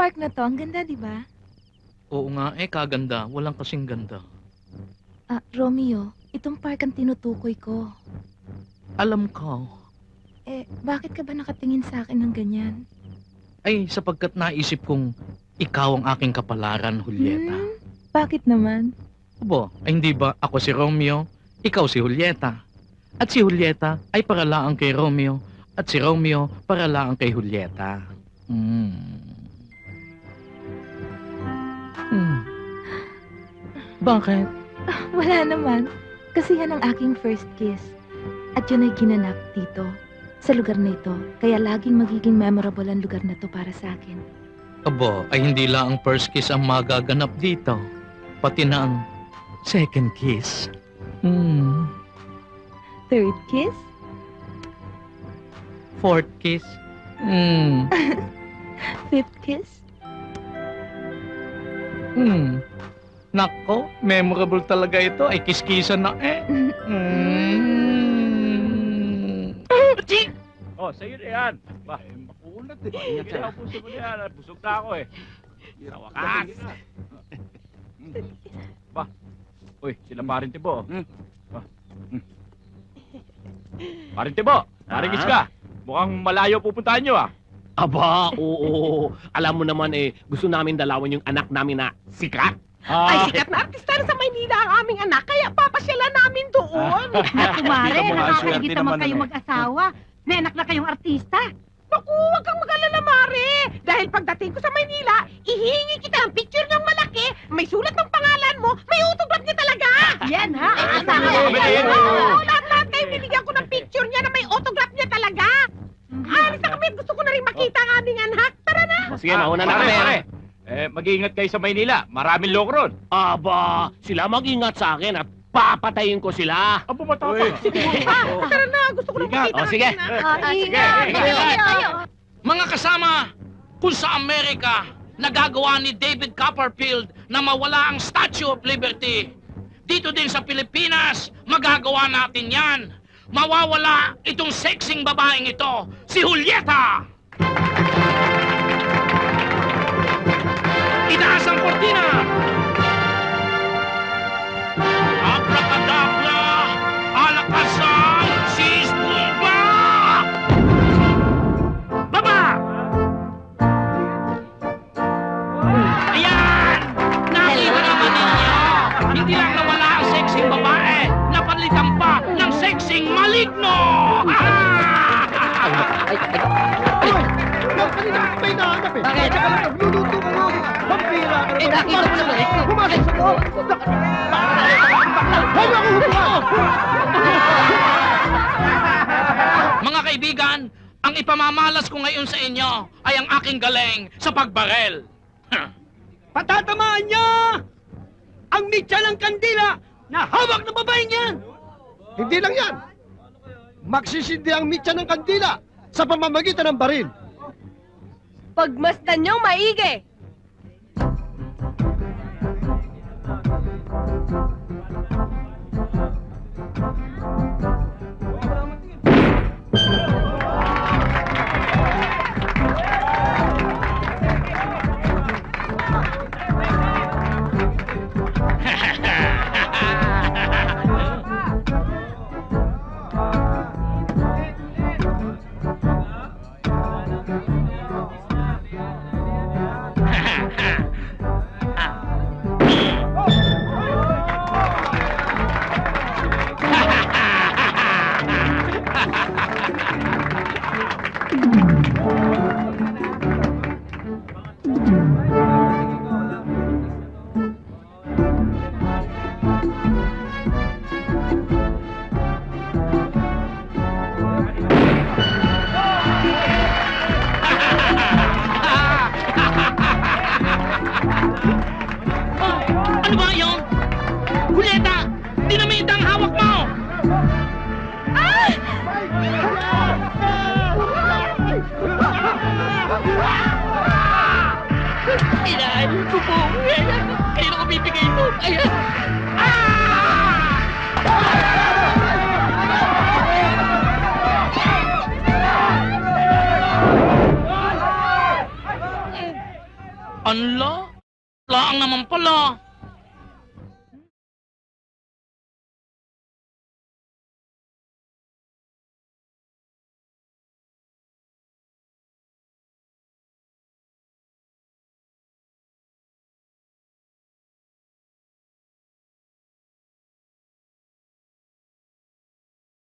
park na to, ang ganda, di ba? Oo nga, kaganda. Walang kasing ganda. Romeo, itong park ang tinutukoy ko. Alam ko. Bakit ka ba nakatingin sa akin ng ganyan? Ay, sapagkat naisip kong ikaw ang aking kapalaran, Julieta. Bakit naman? Abo, ay hindi ba ako si Romeo, ikaw si Julieta? At si Julieta ay paralaang kay Romeo, at si Romeo paralaang kay Julieta. Bakit? Wala naman. Kasi yan ang aking first kiss. At yun ay ginanap dito, sa lugar na ito. Kaya laging magiging memorable ang lugar na to para sa akin. Abo, ay hindi lang ang first kiss ang magaganap dito. Pati na ang second kiss. Third kiss? Fourth kiss. Fifth kiss? Nako, memorable talaga ito. Ay kiskisan na Oh, sa'yo na yan. Ba, makunat eh. Ingat sa'yo. Puso mo na yan. Busog na ako eh. Sa wakas. Ba, uy, sila parin Tibo. Parin Tibo, narigis ka. Mukhang malayo pupuntahan nyo ah. Aba, oo. Alam mo naman gusto namin dalawan yung anak namin na sikat. Ay, sikat na artista na sa Maynila ang aming anak, kaya papasyalan namin doon. Kumare, Hindi ka nakakaigit swerte naman naman, kayo ano. mag-asawa. May anak na kayong artista. Naku, huwag kang mag-alala, Mare. Dahil pagdating ko sa Maynila, ihingi kita ng picture ng malaki, may sulat ng pangalan mo, may autograph niya talaga. Yan ha, Lahat Ayan. kayo binigyan ko ng picture niya na may autograph niya talaga. Alis na kami, gusto ko na rin makita ang aming anak. Tara na. Sige, nauna na kami. Pare. Mag-iingat kayo sa Maynila. Maraming loko ron. Aba, sila mag-ingat sa akin at papatayin ko sila. Abo, matapang. Tara na, gusto ko na makita ang sige. aming anak. Mga kasama, kung sa Amerika, nagagawa ni David Copperfield na mawala ang Statue of Liberty. Dito din sa Pilipinas, magagawa natin yan. Mawawala itong sexing babaeng ito, si Julieta! Itaas ang kortina! Abracadabra! Alakasang! Sisbumba! Baba! Ayan! Nakita naman ninyo! Hindi lang nawala ang sexing babae, napalitan pa ng sexing maligno! Kanina ka pa hinahanap eh. Bakit? Tsaka lang nagluluto ko nga. Vampira ka naman. nakita mo naman ito. Pumasok sa loob. Huwag ako huwag! Mga kaibigan, ang ipamamalas ko ngayon sa inyo ay ang aking galing sa pagbarel. Patatamaan niya ang mitya ng kandila na hawak ng babaeng yan! Hindi lang yan. Magsisindi ang mitya ng kandila sa pamamagitan ng baril. Pagmasdan niyong maigi. Ano ba yun? Julieta! Dinamita ang hawak mo! Inaayos ko po! Kailan ko bibigay ito? Ayan! Anla? Laang naman pala.